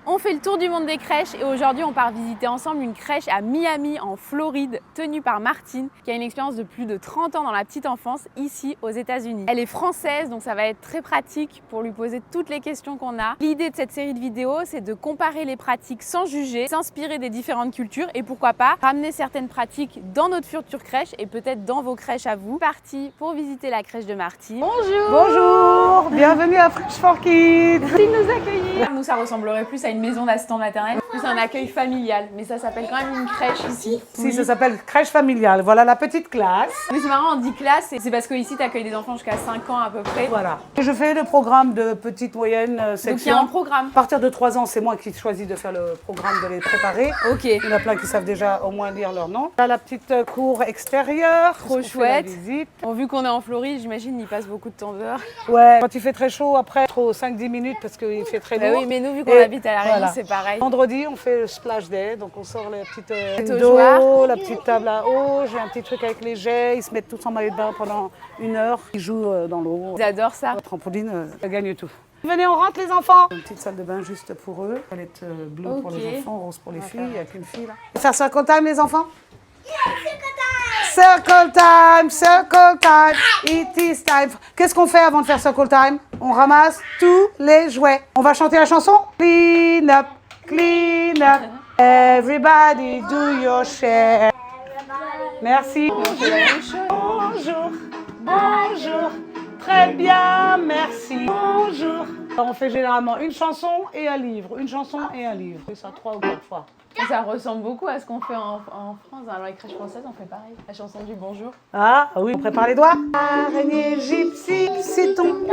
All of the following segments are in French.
On fait le tour du monde des crèches et aujourd'hui on part visiter ensemble une crèche à Miami en Floride tenue par Martine qui a une expérience de plus de 30 ans dans la petite enfance ici aux États-Unis. Elle est française donc ça va être très pratique pour lui poser toutes les questions qu'on a. L'idée de cette série de vidéos c'est de comparer les pratiques sans juger, s'inspirer des différentes cultures et pourquoi pas ramener certaines pratiques dans notre future crèche et peut-être dans vos crèches à vous. Parti pour visiter la crèche de Martine. Bonjour. Bonjour, bienvenue à Fresh for Kids. Merci de nous accueillir. Nous ça ressemblerait plus à une maison d'assistant maternel, plus un accueil familial, mais ça s'appelle quand même une crèche ici. Si, ça s'appelle crèche familiale. Voilà la petite classe. Mais c'est marrant, on dit classe, c'est parce qu'ici tu accueilles des enfants jusqu'à 5 ans à peu près. Voilà. Et je fais le programme de petite, moyenne section. Donc il y a un programme. À partir de 3 ans, c'est moi qui choisis de faire le programme, de les préparer. Ok. Il y en a plein qui savent déjà au moins lire leur nom. Là, la petite cour extérieure. Trop chouette. Bon, vu qu'on est en Floride, j'imagine il passe beaucoup de temps dehors. Ouais, quand il fait très chaud, après, trop 5-10 minutes parce qu'il fait très lourd. Oui, mais nous, vu qu'on habite à La Réunion, voilà. c'est pareil. Vendredi, on fait le splash day, donc on sort les petites d'eau, la petite table à eau, j'ai un petit truc avec les jets, ils se mettent tous en maillot de bain pendant 1 heure, ils jouent dans l'eau. Ils adorent ça. La trampoline, ça gagne tout. Venez, on rentre les enfants. Une petite salle de bain juste pour eux, palette bleue pour les enfants, rose pour les filles, il n'y a qu'une fille là. Faire circle time les enfants? Circle time, circle time, it is time. Qu'est-ce qu'on fait avant de faire circle time? On ramasse tous les jouets. On va chanter la chanson? Clean up, clean up. Everybody do your share. Merci. Bonjour, bonjour. Très bien, merci. Bonjour. On fait généralement une chanson et un livre. Une chanson et un livre. On fait ça 3 ou 4 fois. Ça ressemble beaucoup à ce qu'on fait en France. Dans les crèches françaises, on fait pareil. La chanson du bonjour. Ah oui, on prépare les doigts. Araignée gypsy, c'est ton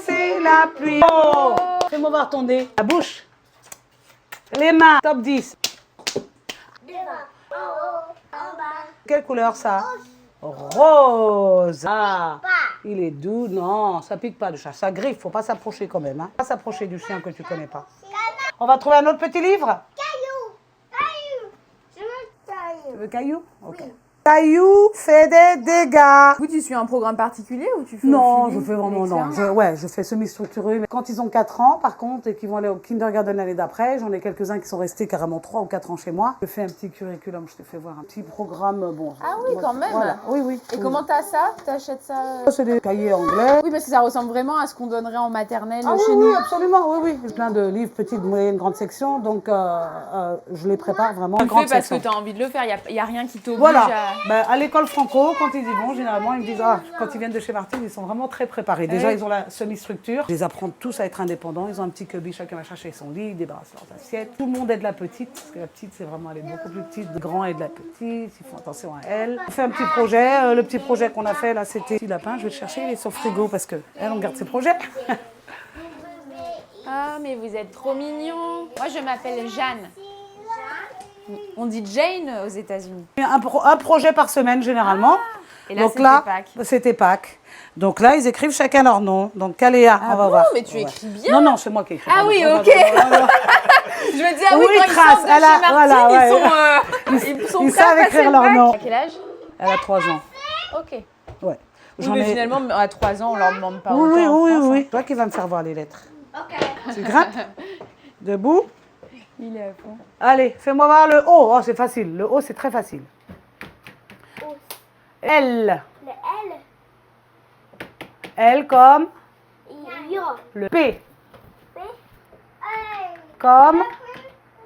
c'est la pluie. Oh, fais-moi voir ton nez. La bouche. Les mains. Top 10. Quelle couleur ça? Rose. Ah, il est doux. Non, ça pique pas de chat. Ça griffe. Faut pas s'approcher quand même. Hein. Pas s'approcher du chien que tu connais pas. On va trouver un autre petit livre. Caillou. Je veux caillou. Tu veux caillou? Ok. Oui. Caillou fait des dégâts. Vous, tu suis un programme particulier ou tu fais Non, je fais vraiment non. Je fais semi-structuré. Quand ils ont 4 ans, par contre, et qu'ils vont aller au kindergarten l'année d'après, j'en ai quelques-uns qui sont restés carrément 3 ou 4 ans chez moi. Je fais un petit curriculum, je te fais voir un petit programme. Bon. Ah oui, quand même. Voilà. Oui, oui. Et comment t'as ça? T'achètes ça? C'est des cahiers anglais. Oui, parce que ça ressemble vraiment à ce qu'on donnerait en maternelle Ah chez oui, nous. oui, absolument, oui, oui. J'ai plein de livres, petites, moyennes, grandes sections, donc je les prépare vraiment. Tu le fais parce que tu as envie de le faire, il n'y a rien qui t'oblige voilà. à... Ben, à l'école franco, quand ils y vont, généralement, ils me disent, ah, quand ils viennent de chez Martine, ils sont vraiment très préparés. Déjà, ils ont la semi-structure. Je les apprends tous à être indépendants. Ils ont un petit cubby, chacun va chercher son lit, ils débarrassent leurs assiettes. Tout le monde aide la petite, parce que la petite, c'est vraiment, elle est beaucoup plus petite. Le grand aide la petite, ils font attention à elle. On fait un petit projet. Le petit projet qu'on a fait, là, c'était petit lapin. Je vais le chercher, il est sur le frigo, parce qu'elle, on garde ses projets. Ah, mais vous êtes trop mignons. Moi, je m'appelle Jeanne. On dit Jane aux États-Unis. Un projet par semaine, généralement. Et là, donc là, Pâques. c'était Pâques. Donc là, ils écrivent chacun leur nom. Donc Caléa, on va voir. Mais tu écris bien. Non, non, c'est moi qui écris. Ah oui, ok. Je me dis, ah oui, quand ils trace, sortent de chez Martine, ouais. ils sont Ils prêts à savent passer écrire le leur bac. nom. À quel âge? Elle a 3 ans. Ok. Ouais. Oui, mais finalement, à 3 ans, on leur demande pas Oui, autant. oui, en France, oui. Toi qui vas me faire voir les lettres. Tu grimpes. Debout. Il est à fond. Allez, fais-moi voir le O. Oh, c'est facile. Le O, c'est très facile. L. Le L. L comme Yo. le P. P. Comme.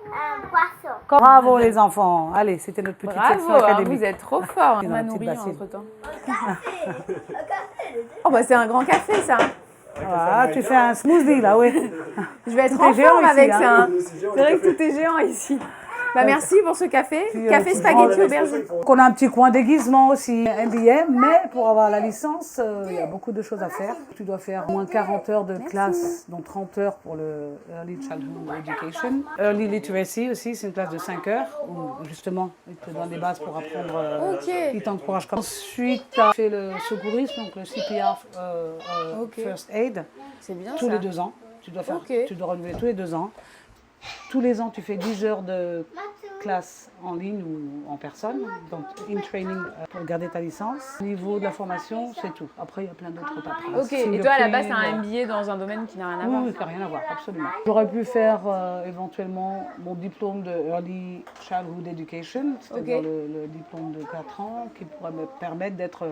Un poisson. Bravo les enfants. Allez, c'était notre petite section Bravo, hein, académique. vous êtes trop forts. On Dans m'a la petite nourri bassine. entre-temps. Oh, bah c'est un grand café, ça. Ah, tu fais un smoothie là, oui. Je vais être Tout en est géant forme ici, avec hein. ça. Hein. C'est vrai que tout est géant ici. Bah merci pour ce café. Café tu spaghetti aubergine. Donc on a un petit coin déguisement aussi, MBA, mais pour avoir la licence, il y a beaucoup de choses à faire. Tu dois faire au moins 40 heures de classe, dont 30 heures pour le Early Childhood Education. Early Literacy aussi, c'est une classe de 5 heures, où justement, ils te donnent des bases pour apprendre, ils t'encouragent. Ensuite, tu as fait le secourisme, donc le CPR First Aid, C'est bien tous ça. les 2 ans. Tu dois renouveler tous les 2 ans. Tous les ans, tu fais 10 heures de classe en ligne ou en personne, donc in training pour garder ta licence. Au niveau de la formation, c'est tout. Après, il y a plein d'autres paperasses. Ok, et toi à la base, c'est un MBA dans un domaine qui n'a rien à voir. Oui, ça n'a rien à voir, absolument. J'aurais pu faire éventuellement mon diplôme de Early Childhood Education, c'est-à-dire le diplôme de 4 ans, qui pourrait me permettre d'être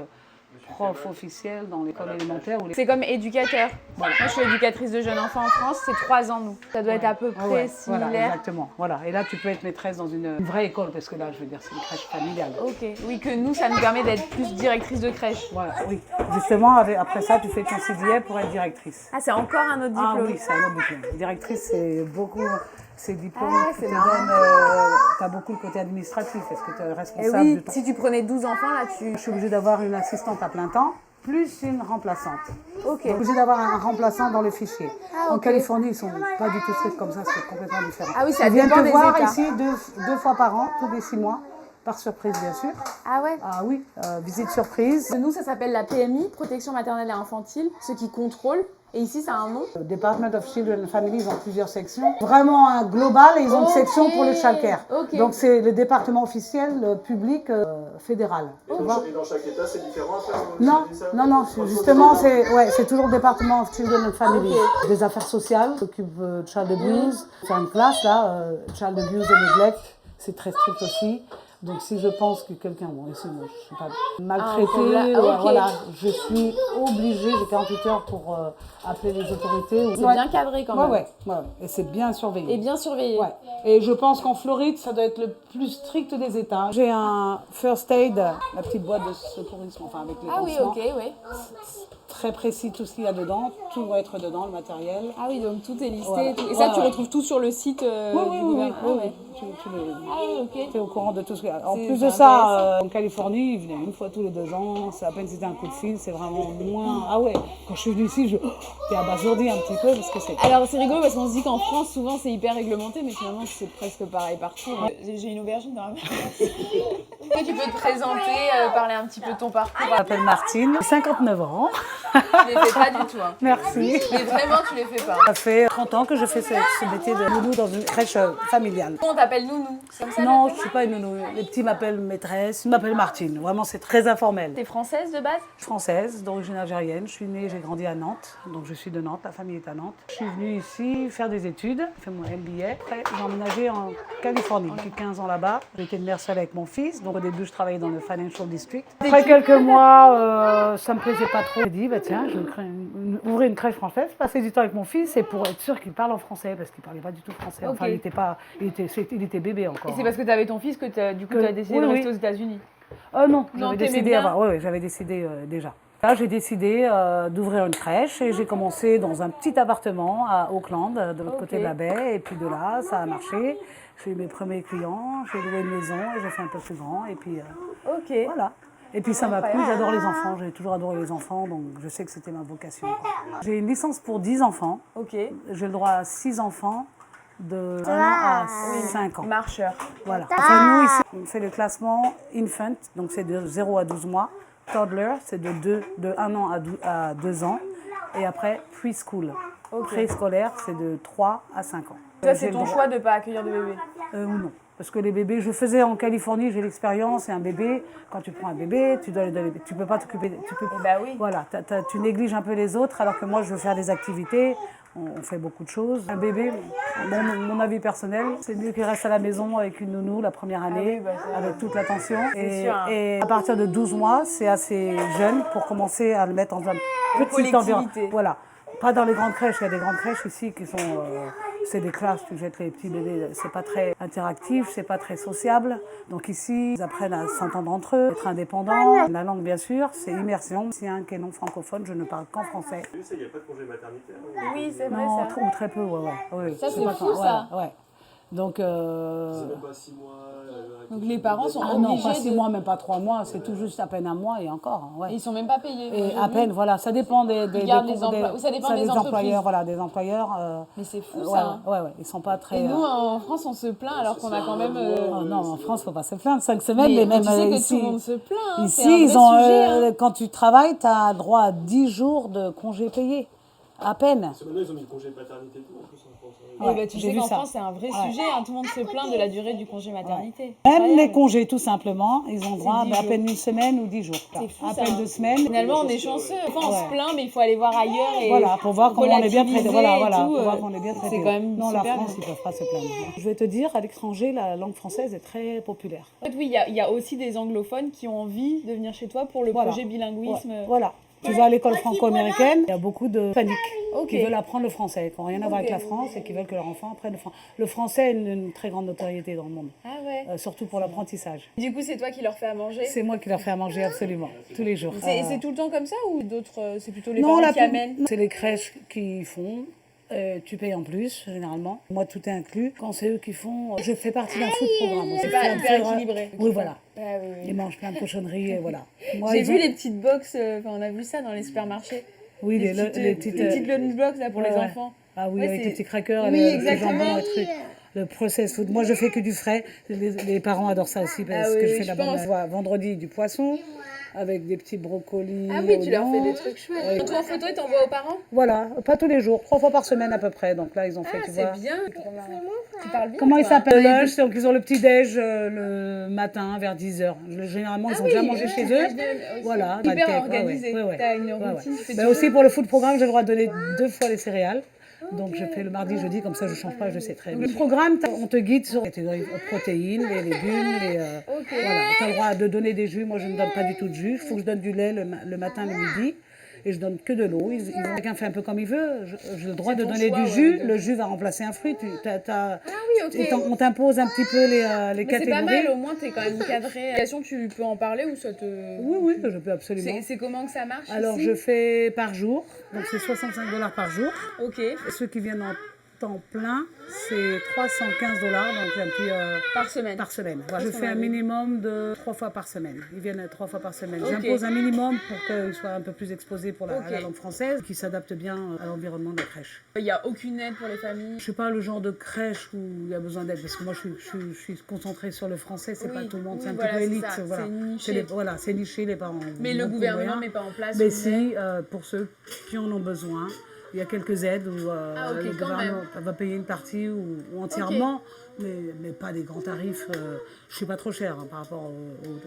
prof officiel dans l'école élémentaire. C'est comme éducateur. Voilà. Moi, je suis éducatrice de jeunes enfants en France, c'est 3 ans, nous. Ça doit être à peu près similaire. Voilà, exactement. Voilà. Et là, tu peux être maîtresse dans une vraie école, parce que là, je veux dire, c'est une crèche familiale. Ok. Oui, que nous, ça nous permet d'être plus directrice de crèche. Voilà, oui. Justement, après ça, tu fais ton CDI pour être directrice. Ah, c'est encore un autre diplôme. Ah oui, c'est un autre diplôme. Directrice, c'est beaucoup... Ces diplômes c'est te marrant. donnent, tu as beaucoup le côté administratif, est-ce que tu es Et responsable oui, de ton... si tu prenais 12 enfants, là, Je suis obligée d'avoir une assistante à plein temps, plus une remplaçante. Ok. Je suis obligée d'avoir un remplaçant dans le fichier. Ah, En ok. Californie, ils sont pas du tout stricts comme ça, c'est complètement différent. Ah oui, ça Ils viennent dépend te des voir États. ici deux fois par an, tous les 6 mois, par surprise bien sûr. Ah ouais. Ah oui, visite surprise. Nous, ça s'appelle la PMI, Protection maternelle et infantile, ceux qui contrôlent. Et ici, ça a un nom. Le Department of Children and Families ont plusieurs sections. Vraiment un global et ils ont une section pour le childcare. Ok. Donc c'est le département officiel public fédéral. Tu vois? Et dans chaque état, c'est différent après Non, non, justement, c'est toujours le département of Children and Families. Des affaires sociales, s'occupe de child abuse. C'est une classe là, child abuse and neglect, c'est très strict aussi. Donc si je pense que quelqu'un, bon ici moi je ne suis pas maltraitée, voilà, je suis obligée, j'ai 48 heures pour appeler les autorités. C'est bien cadré quand même. Ouais. Et c'est bien surveillé. Et bien surveillé. Ouais. Et je pense qu'en Floride, ça doit être le plus strict des États. J'ai un first aid, la petite boîte de secourisme, enfin avec les Ah oui, pansements. ok, oui. Très précis tout ce qu'il y a dedans, tout doit être dedans, le matériel. Ah oui, donc tout est listé. Voilà. Et ça, tu retrouves tout sur le site du gouvernement. Ah ouais. Tu es au courant de tout ce qu'il y a. En C'est plus de ça, en Californie, ils venaient une fois tous les 2 ans. C'est à peine si c'était un coup de fil, c'est vraiment moins. Ah ouais, quand je suis venue ici, t'es abasourdie un petit peu parce que c'est. Alors c'est rigolo parce qu'on se dit qu'en France, souvent c'est hyper réglementé, mais finalement c'est presque pareil partout. J'ai une aubergine dans la main. Est-ce que tu peux te présenter, parler un petit peu de ton parcours? Je m'appelle Martine, j'ai 59 ans. Tu les fais pas du tout. Hein. Merci. Mais vraiment, tu les fais pas. Ça fait 30 ans que je fais ce métier de nounou dans une crèche familiale. On t'appelle nounou. C'est comme ça, Non, là, je ne suis pas une nounou. Les petits m'appellent maîtresse, ils m'appellent Martine. Vraiment, c'est très informel. T'es française de base? Française, d'origine algérienne. Je suis née, j'ai grandi à Nantes. Donc je suis de Nantes, la famille est à Nantes. Je suis venue ici faire des études, j'ai fait mon MBA. Après, j'ai emménagé en Californie. J'ai 15 ans là-bas. J'étais de mère seule avec mon fils. Donc au début, je travaillais dans le Financial District. Après quelques mois, ça me plaisait pas trop. J'ai dit, bah, tiens, je vais ouvrir une crèche française, passer du temps avec mon fils et pour être sûr qu'il parle en français, parce qu'il parlait pas du tout français. Enfin, Ok. il était bébé encore. Et c'est parce que t'avais ton fils que tu as décidé de rester aux États-Unis? Non, Non, j'avais t'aimais décidé bien. avant. Oui, j'avais décidé déjà. Là, j'ai décidé d'ouvrir une crèche et j'ai commencé dans un petit appartement à Auckland, de l'autre côté de la baie. Et puis de là, ça a marché. J'ai eu mes premiers clients, j'ai loué une maison et j'ai fait un peu plus grand. Et puis Ok. voilà. Et puis ça m'a plu, j'adore les enfants, j'ai toujours adoré les enfants, donc je sais que c'était ma vocation. J'ai une licence pour 10 enfants. Ok. J'ai le droit à 6 enfants de 1 an à 5 ans. Marcheur. Voilà. Enfin, nous, ici, on fait le classement infant, donc c'est de 0 à 12 mois. Toddler, c'est de 1 an à 2 ans. Et après, preschool. Préscolaire, c'est de 3 à 5 ans. Toi, c'est ton choix de ne pas accueillir de bébé? Ou non. Parce que les bébés, je faisais en Californie, j'ai l'expérience, et un bébé, quand tu prends un bébé, tu dois lui donner, tu peux pas t'occuper, bah oui. Voilà, tu négliges un peu les autres, alors que moi, je veux faire des activités, on fait beaucoup de choses. Un bébé, mon avis personnel, c'est mieux qu'il reste à la maison avec une nounou la première année, avec toute l'attention. sûr, hein. Et à partir de 12 mois, c'est assez jeune pour commencer à le mettre dans un petit environnement. Voilà. Pas dans les grandes crèches, il y a des grandes crèches ici qui sont... c'est des classes, tu jettes les petits bébés, c'est pas très interactif, c'est pas très sociable. Donc ici, ils apprennent à s'entendre entre eux, être indépendants. La langue, bien sûr, c'est immersion. Si un qui est non francophone, je ne parle qu'en français. Tu sais, il n'y a pas de congé maternité. Oui, c'est vrai Non, ça. trop ou très peu, ouais. Ça, c'est pas fou, ça. Ouais. Donc, C'est même pas 6 mois. Donc les parents sont non, obligés pas 6 de... mois, même pas 3 mois, c'est tout juste à peine 1 mois et encore. Ouais. Et ils sont même pas payés. Et à peine, voilà, ça dépend des gardent les emplois- ça dépend des entreprises. employeurs, voilà, des employeurs. Mais c'est fou ouais, ça. Hein. ouais, ils sont pas très. Et nous, en France, on se plaint alors qu'on a quand même... Oh non, en France, faut pas se plaindre, 5 semaines, Mais mais même tu sais que ici. tout le monde se plaint. Hein. C'est Ici, un ils vrai ont, sujet, hein. quand tu travailles, tu as droit à 10 jours de congés payés. À peine. Parce que maintenant, ils ont mis le congé de paternité et tout en plus en France. Hein. Ouais, bah, tu j'ai sais vu qu'en ça. France, c'est un vrai sujet. Hein. Tout le monde se plaint de la durée du congé maternité. Même les congés, tout simplement, ils ont droit 10 à jours. peine une semaine ou 10 jours. C'est fou, à ça, peine hein. 2 semaines. Finalement, on est chanceux. Enfin, on se plaint, mais il faut aller voir ailleurs. Et Voilà, pour voir comment on est bien traité. relativiser Voilà, et voilà, tout, pour voir qu'on est bien traité. c'est quand même non, la super France, bien. ils ne peuvent pas se plaindre. Je vais te dire, à l'étranger, la langue française est très populaire. En fait, oui, il y a aussi des anglophones qui ont envie de venir chez toi pour le Voilà. projet bilinguisme. Ouais, voilà. Tu vas à l'école franco-américaine, il y a beaucoup de paniques Ok. qui veulent apprendre le français, qui n'ont rien à voir avec la France et qui veulent que leur enfant apprenne le français. Le français a une très grande notoriété dans le monde, Ah ouais. surtout pour l'apprentissage. Du coup, c'est toi qui leur fais à manger. C'est moi qui leur fais à manger absolument, tous les jours. C'est tout le temps comme ça ou d'autres c'est plutôt les Non, parents qui amènent? c'est les crèches qui font. Tu payes en plus, généralement. Moi, tout est inclus. Quand c'est eux qui font, je fais partie d'un food programme. C'est pas hyper équilibré. Oui, voilà. Ah oui, oui. Ils mangent plein de cochonneries et voilà. Moi, J'ai ils vu ont- les petites box, on a vu ça dans les supermarchés. Oui, les petites lunchbox là pour les ouais. enfants. Ah oui, Ouais, avec c'est- les petits crackers, Oui, les exactement. jambons, les trucs. Le process food. Moi, je fais que du frais. Les parents adorent ça aussi parce Ah oui, que je oui, fais je la bonne. pense. Voilà, vendredi, du poisson avec des petits brocolis. Ah oui, tu leur fais oignons. des trucs chouettes. Quand tu en photo et t'envoies aux parents? Voilà, pas tous les jours, 3 fois par semaine à peu près. Donc là, ils ont fait, Ah, tu c'est vois. bien. Tu parles bien. Comment ils toi. s'appellent le lunch? Donc ils ont le petit déj le matin vers 10h. Généralement, ils ont déjà mangé chez eux. Voilà. Hyper Pancake, organisé. ouais, ouais. T'as une Ouais, routine. ouais. Tu fais Ben tout. aussi pour le food programme, j'ai le droit de donner 2 fois les céréales. Donc je fais le mardi, jeudi, comme ça je change pas, je sais très bien. Le programme, on te guide sur les catégories protéines, les légumes, voilà. Tu as le droit de donner des jus, moi je ne donne pas du tout de jus. Il faut que je donne du lait le matin, le midi. Et je donne que de l'eau. Chacun fait un peu comme il veut. J'ai le droit de ton donner choix, du ouais, jus. de- Le jus va remplacer un fruit. Ah oui, ok. On t'impose un petit peu les Mais c'est catégories. pas mal, au moins t'es quand même cadré. Tu peux en parler ou ça te. Oui, oui, je peux absolument. C'est comment que ça marche Alors ici? je fais par jour. Donc c'est 65 $ par jour. Ok. Et ceux qui viennent en temps plein, c'est 315 $, donc un petit Par semaine. par semaine. Voilà. Je qu'on fais un avait. minimum de 3 fois par semaine. Ils viennent 3 fois par semaine. Ok. J'impose un minimum pour qu'ils soient un peu plus exposés pour à Ok. la langue française, qui s'adapte bien à l'environnement de la crèche. Il n'y a aucune aide pour les familles. Je suis pas le genre de crèche où il y a besoin d'aide, parce que moi je suis concentrée sur le français, c'est Oui, pas tout le monde, oui, c'est un voilà, petit peu c'est élite. ça, Voilà. c'est niché. C'est niché, les parents. Mais le beaucoup gouvernement moyens. met pas en place. Mais une si, aide. pour ceux qui en ont besoin, il y a quelques aides où Ah, ok, le quand gouvernement va payer une partie ou entièrement, mais pas des grands tarifs. Je suis pas trop chère par rapport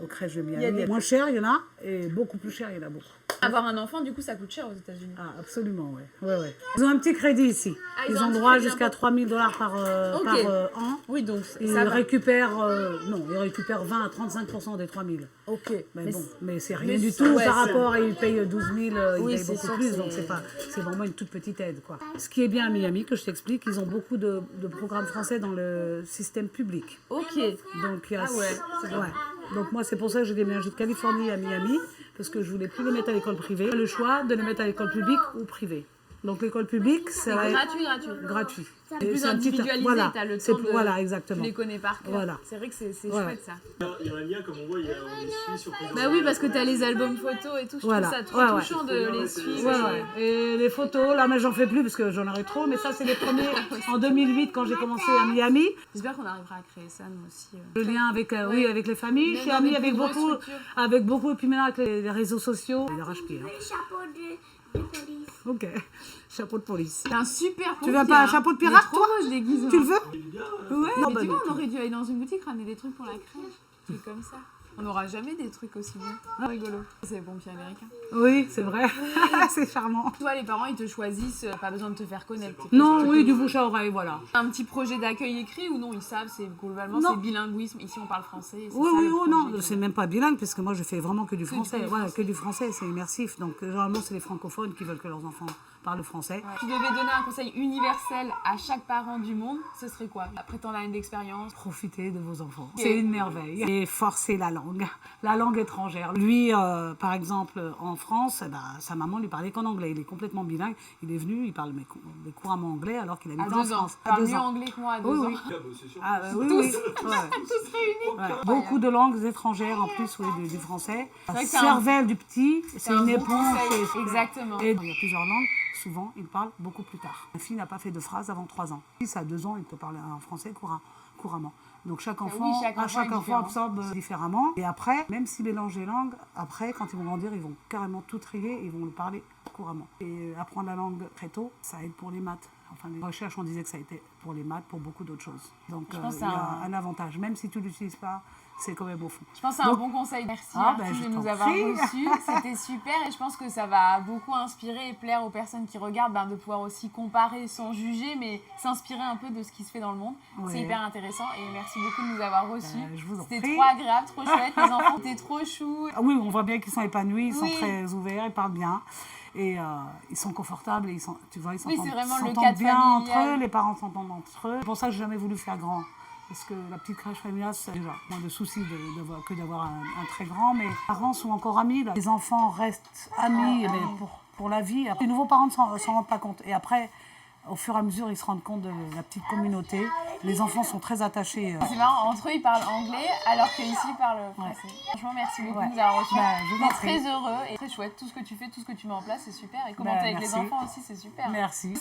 aux crèches de Miami. Il y a des- Moins cher, il y en a, et beaucoup plus cher, il y en a beaucoup. Avoir un enfant, du coup, ça coûte cher aux États-Unis. Ah, absolument, oui. Ouais, ouais. Ils ont un petit crédit ici. Ah, ils ont un ont petit droit crédit jusqu'à 3 000 $ par an. Oui, donc Ils ça va. récupèrent, ils récupèrent 20 à 35% des 3 000. Ok. Mais c'est rien mais du c'est- tout ouais, par c'est- rapport, ils payent 12 000, Oui, ils c'est payent beaucoup sûr plus, que donc c'est vraiment une toute petite aide, quoi. Ce qui est bien à Miami, que je t'explique, ils ont beaucoup de programmes français dans le système public. Ok. Donc, il y a, Ah ouais, ouais. Donc moi, c'est pour ça que j'ai déménagé de Californie à Miami, parce que je voulais plus les mettre à l'école privée. Le choix de les mettre à l'école publique ou privée. Donc l'école publique, ça va être gratuit. C'est plus un petit- individualisé, voilà, t'as le c'est temps plus- de... voilà, exactement. Tu les connais par cœur. Voilà. C'est vrai que c'est Voilà. chouette, ça. Il y en a bien, comme on voit, on les suit sur Bah oui, parce que t'as les albums photos et tout. Je Voilà. trouve ça trop Ouais, ouais. touchant de les suivre. Ouais, ouais. Et les photos, là, mais j'en fais plus parce que j'en aurais trop. Mais ça, c'est les premiers en 2008 quand j'ai commencé à Miami. J'espère qu'on arrivera à créer ça, nous aussi. Le lien avec, oui, avec les familles. Même Je suis dans amie des avec plus grosses beaucoup, structures. et puis maintenant avec les réseaux sociaux. Il arrache-pied. Hein. Chapeau de police. Ok. Chapeau de police. T'es un super Tu veux pompier, pas un hein. chapeau de Il est pirate, trop toi beau, ce déguisement. Tu le veux? Ouais, Non, mais bah tu non. vois, on aurait dû aller dans une boutique ramener des trucs pour la crèche. C'est comme ça. On n'aura jamais des trucs aussi bons. Ah, rigolo. C'est les pompiers américains. Oui, c'est vrai. C'est charmant. Toi, les parents, ils te choisissent, pas besoin de te faire connaître. Non, oui, du bouche à oreille, voilà. Un petit projet d'accueil écrit ou non, ils savent, c'est globalement Non. c'est bilinguisme. Ici, on parle français. C'est Oui, ça, oui, le oh, non, projet. c'est même pas bilingue, parce que moi je fais vraiment que du français. du Voilà, français. que du français, c'est immersif. Donc généralement, c'est les francophones qui veulent que leurs enfants parlent français. Tu devais donner un conseil universel à chaque parent du monde, ce serait quoi? Après tant d'années d'expérience. Profitez de vos enfants. C'est une merveille. Et forcez la langue étrangère. Lui, par exemple, en France, eh ben, sa maman lui parlait qu'en anglais. Il est complètement bilingue. Il est venu, il parle mais couramment anglais alors qu'il À habite en 2 ans. France. Tu parles mieux anglais que moi à 2 Oui, ans. oui. Ah, bah, c'est sûr. Ah, oui, oui. Ouais. Tous réunis. Ouais. Beaucoup de langues étrangères en plus oui, du français. La vrai que c'est un- cervelle du petit, c'est un une bon éponge. conseil. c'est- Exactement. Et il y a plusieurs langues. Souvent, il parle beaucoup plus tard. Ma fille n'a pas fait de phrase avant 3 ans. Si ça a 2 ans, il peut parler un français couramment. Donc chaque Oui, enfant, chaque enfant est enfant différent. absorbe différemment. Et après, même s'ils mélangent les langues, après, quand ils vont grandir, ils vont carrément tout trier et ils vont le parler couramment. Et apprendre la langue très tôt, ça aide pour les maths. Enfin, les recherches, on disait que ça a été pour les maths, pour beaucoup d'autres choses. Donc Je pense il que y c'est a un avantage. Même si tu ne l'utilises pas, c'est quand même au fond. Je pense que c'est un bon conseil. Merci Martine je de nous t'en avoir prie. reçus. C'était super et je pense que ça va beaucoup inspirer et plaire aux personnes qui regardent de pouvoir aussi comparer sans juger mais s'inspirer un peu de ce qui se fait dans le monde. Ouais. C'est hyper intéressant et merci beaucoup de nous avoir reçus. Je vous en C'était prie. trop agréable, trop chouette. Les enfants étaient trop choux. Ah oui, on voit bien qu'ils sont épanouis, ils Oui. sont très ouverts, ils parlent bien. Et ils sont confortables et ils sont, tu vois, ils Oui, s'entendent, c'est vraiment le s'entendent cadre bien familial. entre eux, les parents s'entendent entre eux. C'est pour ça que j'ai jamais voulu faire grand. Parce que la petite crèche familiale, c'est déjà moins de soucis que d'avoir un très grand. Mais les parents sont encore amis. Là. Les enfants restent amis mais pour la vie. Après, les nouveaux parents ne s'en rendent pas compte. Et après, au fur et à mesure, ils se rendent compte de la petite communauté. Les enfants sont très attachés. C'est marrant, entre eux ils parlent anglais alors qu'ici ils parlent français. Franchement, merci beaucoup de nous avoir reçus. Je vous On en est prie. très heureux et très chouette. Tout ce que tu fais, tout ce que tu mets en place, c'est super. Et commenter avec les merci. enfants aussi, c'est super. Merci.